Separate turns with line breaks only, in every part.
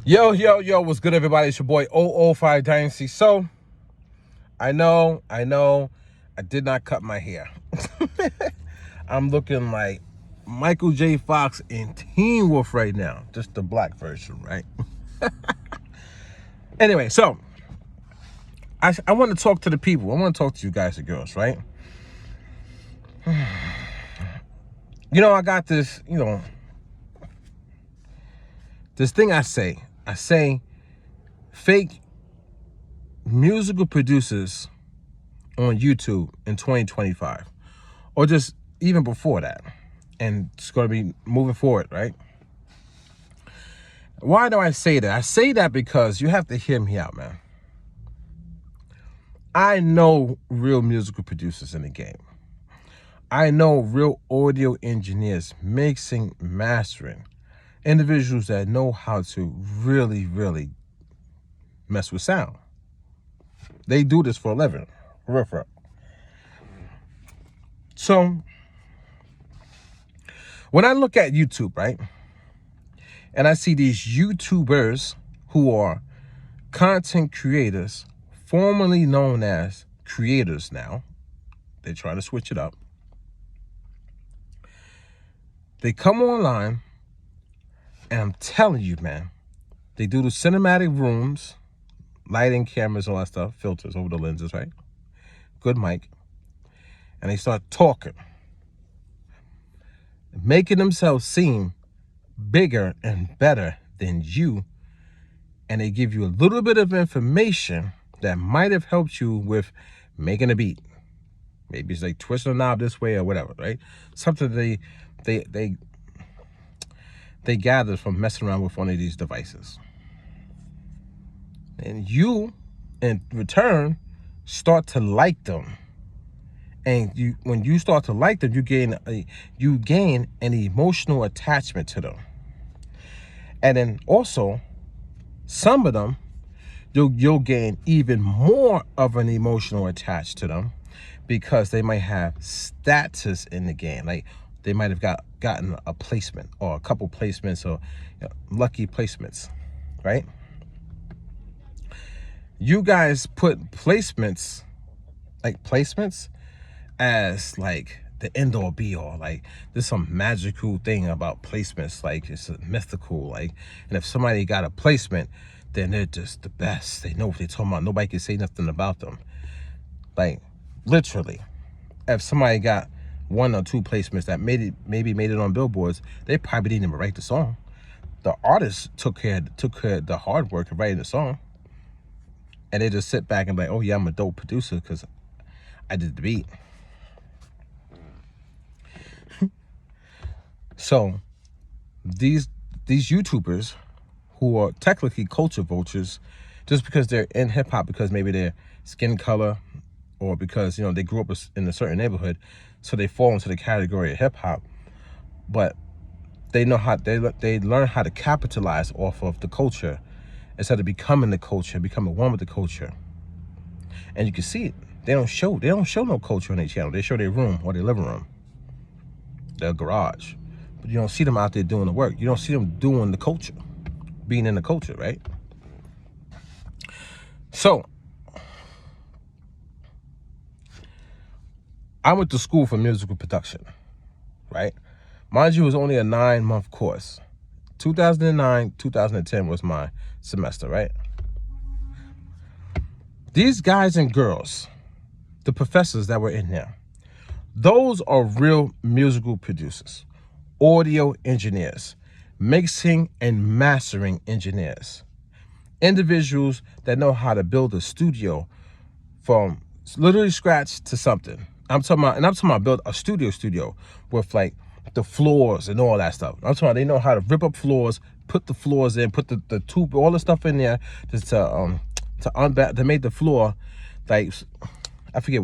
Yo, what's good, everybody? It's your boy 005 Dynasty. So, I know, I did not cut my hair. I'm looking like Michael J. Fox in Teen Wolf right now. Just the black version, right? Anyway, so, I want to talk to the people. I want to talk to you guys and girls, right? I got this, this thing I say. Fake musical producers on YouTube in 2025, or just even before that, and it's going to be moving forward, right? Why do I say that? I say that because you have to hear me out, man. I know real musical producers in the game. I know real audio engineers, mixing, mastering, individuals that know how to really mess with sound. They do this for a living. For real. So, when I look at YouTube, right, and I see these YouTubers who are content creators, formerly known as creators now, they try to switch it up. They come online, and I'm telling you, man, they do the cinematic rooms, lighting, cameras, all that stuff, filters over the lenses, right? Good mic. And they start talking, making themselves seem bigger and better than you. And they give you a little bit of information that might have helped you with making a beat. Maybe it's like twisting a knob this way or whatever, right? Something they gathered from messing around with one of these devices. And you, in return, start to like them. And when you start to like them, you gain an emotional attachment to them. And then also, some of them, you'll gain even more of an emotional attached to them, because they might have status in the game. Like they might have gotten a placement or a couple placements, or lucky placements, right? You guys put placements as like the end all be all. Like there's some magical thing about placements, like it's mythical, like, and if somebody got a placement, then they're just the best. They know what they're talking about. Nobody can say nothing about them. Like literally, if somebody got 1 or 2 placements that maybe made it on billboards, they probably didn't even write the song. The artist took care of the hard work of writing the song, and they just sit back and be like, oh yeah, I'm a dope producer because I did the beat. So these YouTubers who are technically culture vultures, just because they're in hip hop, because maybe their skin color, or because they grew up in a certain neighborhood, so they fall into the category of hip hop, but they know how they learn how to capitalize off of the culture instead of becoming the culture, becoming one with the culture. And you can see it. They don't show no culture on their channel. They show their room or their living room, their garage. But you don't see them out there doing the work. You don't see them doing the culture, being in the culture, right? So, I went to school for musical production, right? Mind you, it was only a 9-month course. 2009, 2010 was my semester, right? These guys and girls, the professors that were in there, those are real musical producers, audio engineers, mixing and mastering engineers, individuals that know how to build a studio from literally scratch to something. I'm talking about build a studio with like the floors and all that stuff. I'm talking about they know how to rip up floors, put the floors in, put the tube, all the stuff in there just to make the floor, like, I forget,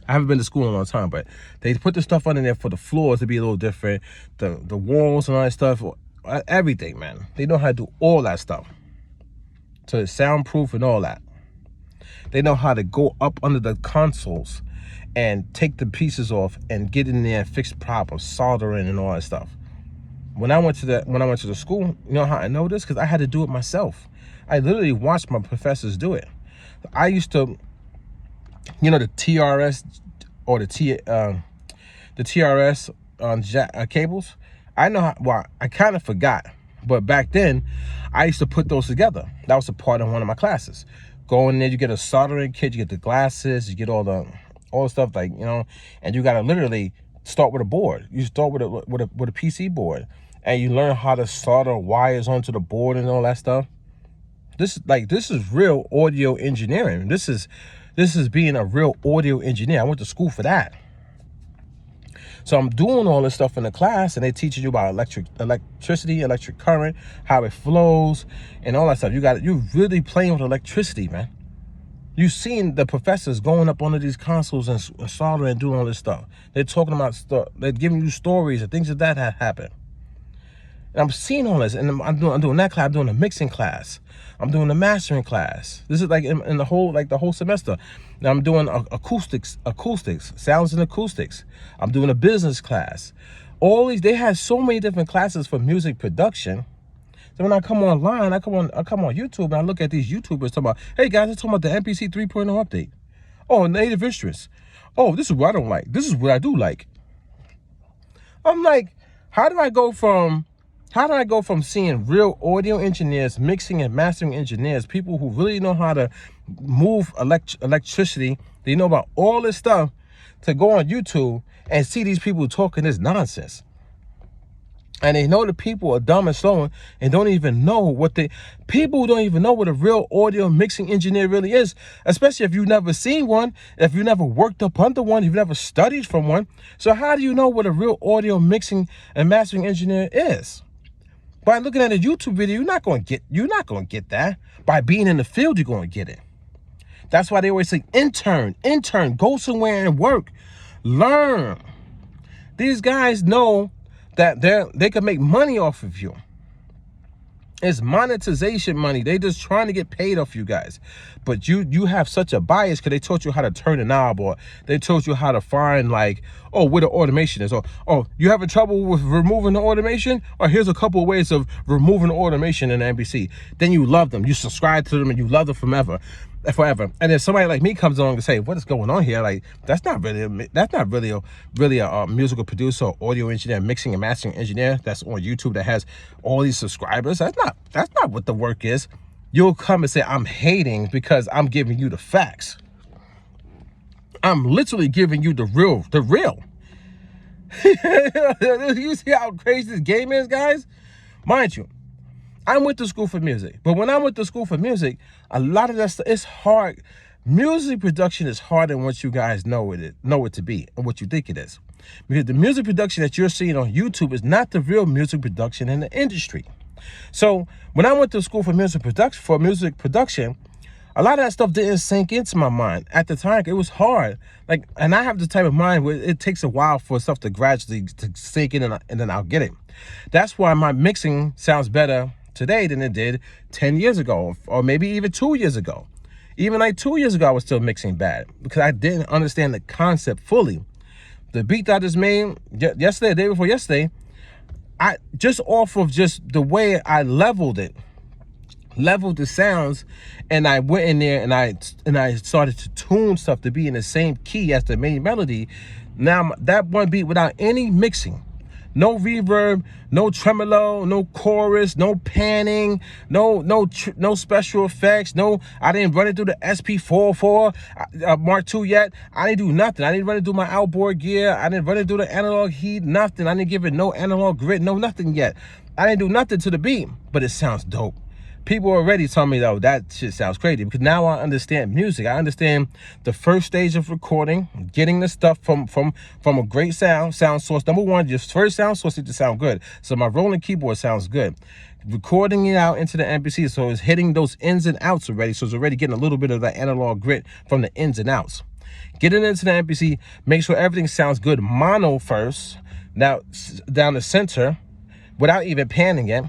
I haven't been to school in a long time, but they put the stuff under there for the floors to be a little different, the walls and all that stuff, everything, man. They know how to do all that stuff, so it's soundproof and all that. They know how to go up under the consoles and take the pieces off and get in there and fix problems, soldering and all that stuff. when I went to the school, you know how I know this? Because I had to do it myself. I literally watched my professors do it. I used to, the TRS or the TRS on cables. I know how, well, I kind of forgot, but back then I used to put those together. That was a part of one of my classes. Go in there, you get a soldering kit, you get the glasses, you get all the stuff, like, and you gotta literally start with a board. You start with a PC board, and you learn how to solder wires onto the board and all that stuff. This is real audio engineering. This is being a real audio engineer. I went to school for that. So I'm doing all this stuff in the class, and they teaching you about electricity, electric current, how it flows, and all that stuff. You're really playing with electricity, man. You've seen the professors going up onto these consoles and soldering and doing all this stuff. They're talking about stuff. They're giving you stories and things like that have happened. And I'm seeing all this, and I'm doing that class. I'm doing a mixing class. I'm doing a mastering class. This is like in the whole semester. Now I'm doing acoustics, sounds and acoustics. I'm doing a business class. All these, they have so many different classes for music production. So when I come online, I come on YouTube, and I look at these YouTubers talking about, hey guys, they're talking about the MPC 3.0 update. Oh, native instruments. Oh, this is what I don't like. This is what I do like. I'm like, how do I go from seeing real audio engineers, mixing and mastering engineers, people who really know how to move electricity, they know about all this stuff, to go on YouTube and see these people talking this nonsense? And they know the people are dumb and slow and don't even know people don't even know what a real audio mixing engineer really is, especially if you've never seen one, if you never worked up under one, you've never studied from one. So how do you know what a real audio mixing and mastering engineer is? By looking at a YouTube video, you're not going to get that. By being in the field, you're going to get it. That's why they always say, intern, go somewhere and work, learn. These guys know that they can make money off of you. It's monetization money. They just trying to get paid off you guys. But you have such a bias because they taught you how to turn a knob, or they taught you how to find, like, oh, where the automation is. Or, oh, you having trouble with removing the automation? Or here's a couple of ways of removing the automation in NBC. Then you love them. You subscribe to them and you love them forever. And then somebody like me comes along and say, what is going on here? Like, that's not really a musical producer or audio engineer, mixing and mastering engineer that's on YouTube that has all these subscribers. That's not what the work is. You'll come and say, I'm hating because I'm giving you the facts. I'm literally giving you the real. You see how crazy this game is, guys? Mind you, I went to school for music, but when I went to school for music, a lot of that stuff, it's hard. Music production is harder than what you guys know it to be, and what you think it is. Because the music production that you're seeing on YouTube is not the real music production in the industry. So when I went to school for music production, a lot of that stuff didn't sink into my mind. At the time, it was hard. And I have the type of mind where it takes a while for stuff to gradually sink in, and then I'll get it. That's why my mixing sounds better today than it did 10 years ago, or maybe even 2 years ago. Even like 2 years ago, I was still mixing bad because I didn't understand the concept fully. The beat that I just made yesterday, the day before yesterday, I just off of just the way I leveled the sounds, and I went in there and I started to tune stuff to be in the same key as the main melody. Now that one beat without any mixing, no reverb, no tremolo, no chorus, no panning, no special effects. No, I didn't run it through the SP44 Mark II yet. I didn't do nothing. I didn't run it through my outboard gear. I didn't run it through the analog heat, nothing. I didn't give it no analog grid, no nothing yet. I didn't do nothing to the beat, but it sounds dope. People already tell me, though, that shit sounds crazy, because now I understand music. I understand the first stage of recording, getting the stuff from a great sound source. Number one, your first sound source needs to sound good. So my rolling keyboard sounds good. Recording it out into the MPC, so it's hitting those ins and outs already. So it's already getting a little bit of that analog grit from the ins and outs. Getting into the MPC, make sure everything sounds good mono first. Now down the center, without even panning it.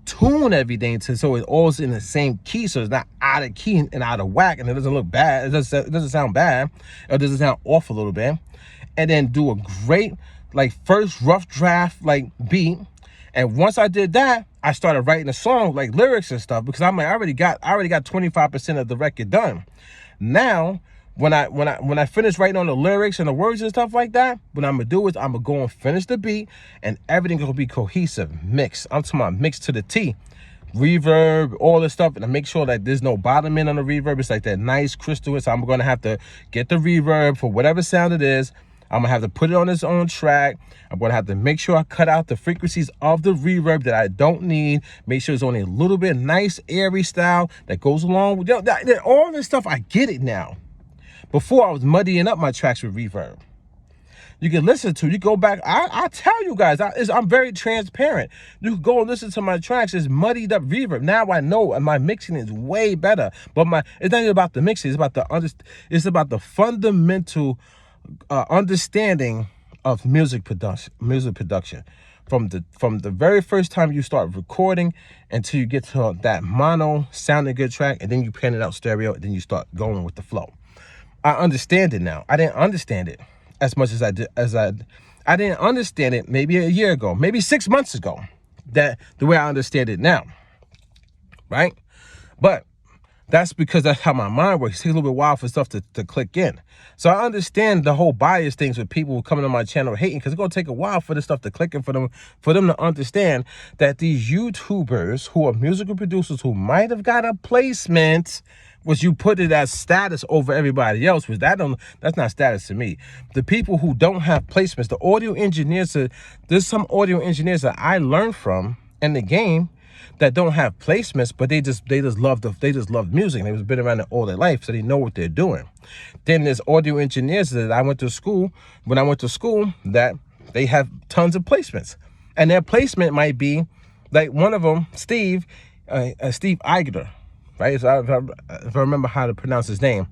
Tune everything so it all's in the same key, so it's not out of key and out of whack, and it doesn't look bad. It doesn't sound bad, or it doesn't sound off a little bit. And then do a great, like, first rough draft, like, beat, And once I did that, I started writing a song, like lyrics and stuff, because I'm like, I already got 25% of the record done. Now, when I finish writing on the lyrics and the words and stuff like that, what I'm gonna do is I'm gonna go and finish the beat, and everything's gonna be cohesive, mixed. I'm talking about mixed to the T. Reverb, all this stuff, and I make sure that there's no bottom end on the reverb. It's like that nice crystal. So I'm gonna have to get the reverb for whatever sound it is. I'm gonna have to put it on its own track. I'm gonna have to make sure I cut out the frequencies of the reverb that I don't need. Make sure it's only a little bit nice, airy style that goes along with all this stuff. I get it now. Before, I was muddying up my tracks with reverb. You can listen to, you go back, I tell you guys, I'm very transparent. You can go and listen to my tracks, it's muddied up reverb. Now I know, and my mixing is way better. But it's not even about the mixing, it's about the fundamental understanding of music production. From the very first time you start recording until you get to that mono sounding good track, and then you pan it out stereo, and then you start going with the flow. I understand it now. I didn't understand it as much as I did. I didn't understand it maybe a year ago, maybe 6 months ago, that the way I understand it now, right? But that's because that's how my mind works. It takes a little bit while for stuff to click in. So I understand the whole bias things with people coming on my channel hating, because it's going to take a while for this stuff to click in, for them to understand that these YouTubers who are musical producers who might have got a placement, was you put it as status over everybody else, was that's not status to me. The people who don't have placements, the audio engineers, there's some audio engineers that I learned from in the game that don't have placements, but they just love music. They've been around it all their life, so they know what they're doing. Then there's audio engineers that when I went to school, that they have tons of placements, and their placement might be like one of them, Steve Eiger, right? So if I remember how to pronounce his name,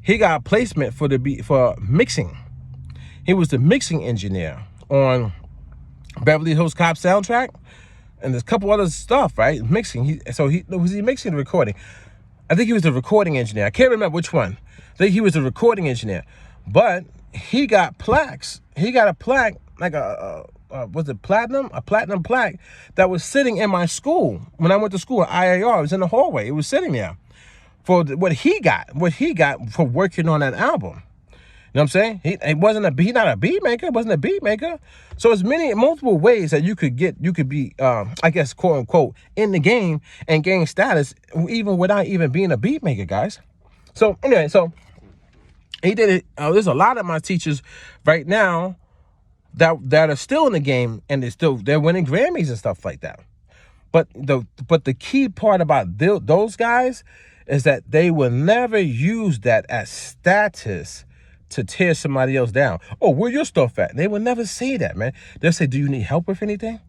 he got placement for mixing. He was the mixing engineer on Beverly Hills Cop soundtrack, and there's a couple other stuff, right? Mixing. Was he mixing the recording? I think he was the recording engineer. I can't remember which one. I think he was the recording engineer, but he got plaques. He got a plaque, like was it platinum? A platinum plaque that was sitting in my school when I went to school at IAR. It was in the hallway. It was sitting there for what he got for working on that album. You know what I'm saying? He's not a beat maker. Wasn't a beat maker. So it's multiple ways that you could be, I guess, quote unquote, in the game and gain status even without even being a beat maker, guys. So anyway, he did it. There's a lot of my teachers right now that are still in the game, and they're winning Grammys and stuff like that. But the key part about those guys is that they will never use that as status to tear somebody else down. Oh, where your stuff at? They will never say that, man. They'll say, do you need help with anything?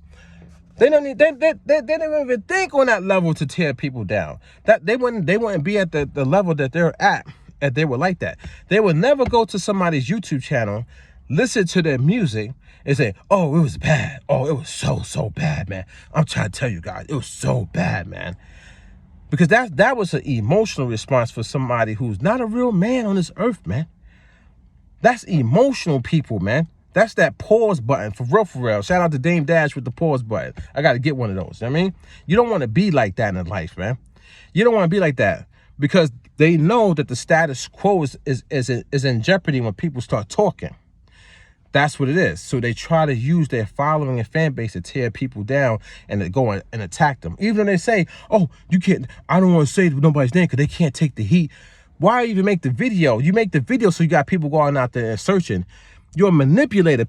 They don't even think on that level to tear people down. That they wouldn't be at the level that they're at if they were like that. They would never go to somebody's YouTube channel, listen to their music, and say, oh, it was bad. Oh, it was so bad, man. I'm trying to tell you guys, it was so bad, man. Because that was an emotional response for somebody who's not a real man on this earth, man. That's emotional people, man. That's that pause button, for real. Shout out to Dame Dash with the pause button. I got to get one of those. You know what I mean? You don't want to be like that in life, man. You don't want to be like that, because they know that the status quo is in jeopardy when people start talking. That's what it is. So they try to use their following and fan base to tear people down and to go and attack them. Even when they say, oh, you can't, I don't want to say nobody's name because they can't take the heat. Why even make the video? You make the video so you got people going out there and searching. You're a manipulator.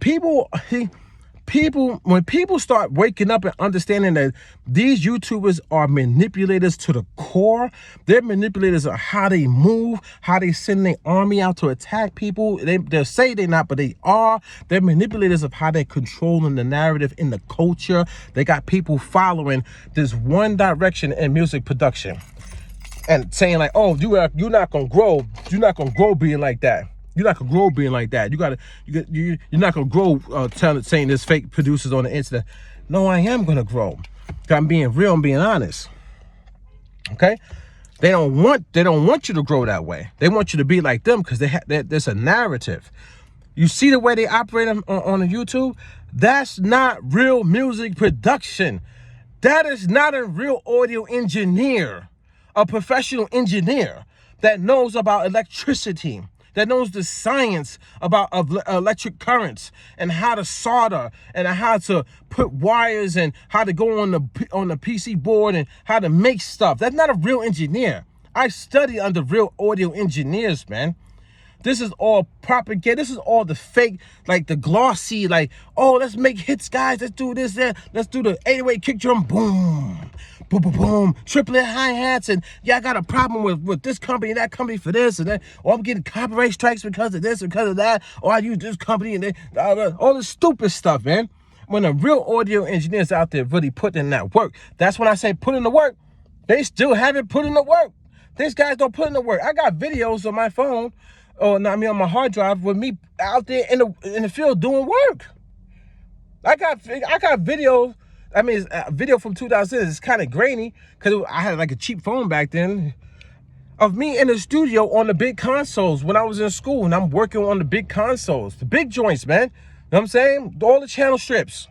When people start waking up and understanding that these YouTubers are manipulators to the core, they're manipulators of how they move, how they send their army out to attack people. They'll say they're not, but they are. They're manipulators of how they're controlling the narrative in the culture. They got people following this one direction in music production and saying like, oh, you're not gonna grow. You're not gonna grow being like that. You're not gonna grow being like that. You're not gonna grow saying there's fake producers on the internet. No, I am gonna grow. I'm being real and being honest. Okay? They don't want you to grow that way. They want you to be like them because there's a narrative. You see the way they operate on the YouTube? That's not real music production. That is not a real audio engineer, a professional engineer that knows about electricity, that knows the science about electric currents and how to solder and how to put wires and how to go on the PC board and how to make stuff. That's not a real engineer. I study under real audio engineers, man. This is all propaganda. This is all the fake, like the glossy, like, oh, let's make hits, guys. Let's do this, that. Let's do the 808 kick drum. Boom. Boom, boom, boom. Triplet hi-hats. And yeah, I got a problem with this company, that company for this and that. Or I'm getting copyright strikes because of this and because of that. Or I use this company and all this stupid stuff, man. When the real audio engineers out there really put in that work, that's when I say put in the work. They still haven't put in the work. These guys don't put in the work. I got videos on my phone, on my hard drive, with me out there in the field doing work. I got videos. I mean, a video from 2000. It's kind of grainy because I had like a cheap phone back then, of me in the studio on the big consoles when I was in school, and I'm working on the big consoles, the big joints, man. You know what I'm saying? All the channel strips.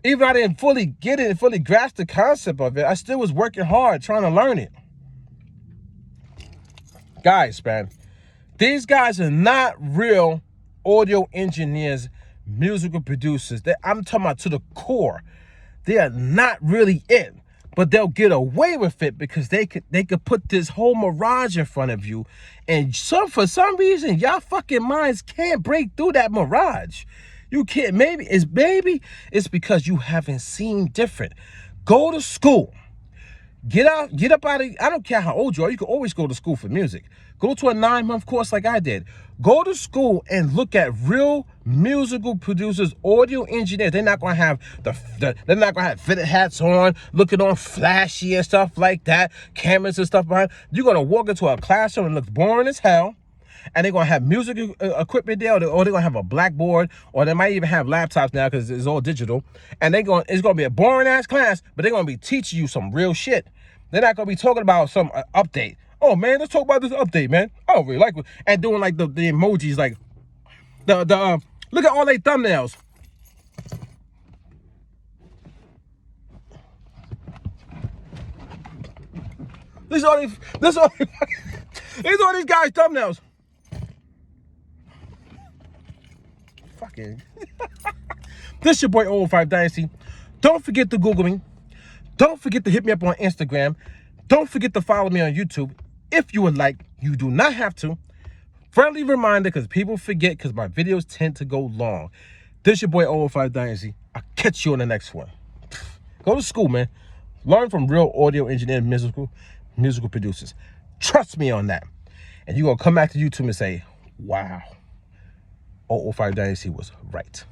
Even I didn't fully get it and fully grasp the concept of it, I still was working hard trying to learn it. Guys, man, these guys are not real audio engineers, musical producers. I'm talking about to the core. They are not really it, but they'll get away with it because they could put this whole mirage in front of you, and for some reason y'all fucking minds can't break through that mirage. You can't. Maybe it's because you haven't seen different. Go to school. Get up out of, I don't care how old you are, you can always go to school for music. Go to a 9-month course like I did. Go to school and look at real musical producers, audio engineers. They're not gonna have they're not gonna have fitted hats on, looking on flashy and stuff like that, cameras and stuff behind. You're gonna walk into a classroom and look boring as hell. And they're gonna have music equipment there, or they're gonna have a blackboard, or they might even have laptops now because it's all digital. And it's gonna be a boring ass class, but they're gonna be teaching you some real shit. They're not gonna be talking about some update. Oh man, let's talk about this update, man. I don't really like it. And doing like the emojis, like look at all their thumbnails. These are all these guys' thumbnails. Fucking. This your boy 005 Dynasty. Don't forget to Google me. Don't forget to hit me up on Instagram. Don't forget to follow me on YouTube if you would like. You do not have to. Friendly reminder, because people forget, because my videos tend to go long. This your boy 005 Dynasty. I'll catch you on the next one. Go to school, man. Learn from real audio engineer musical producers. Trust me on that. And you're going to come back to YouTube and say, wow, 005 Dynasty was right.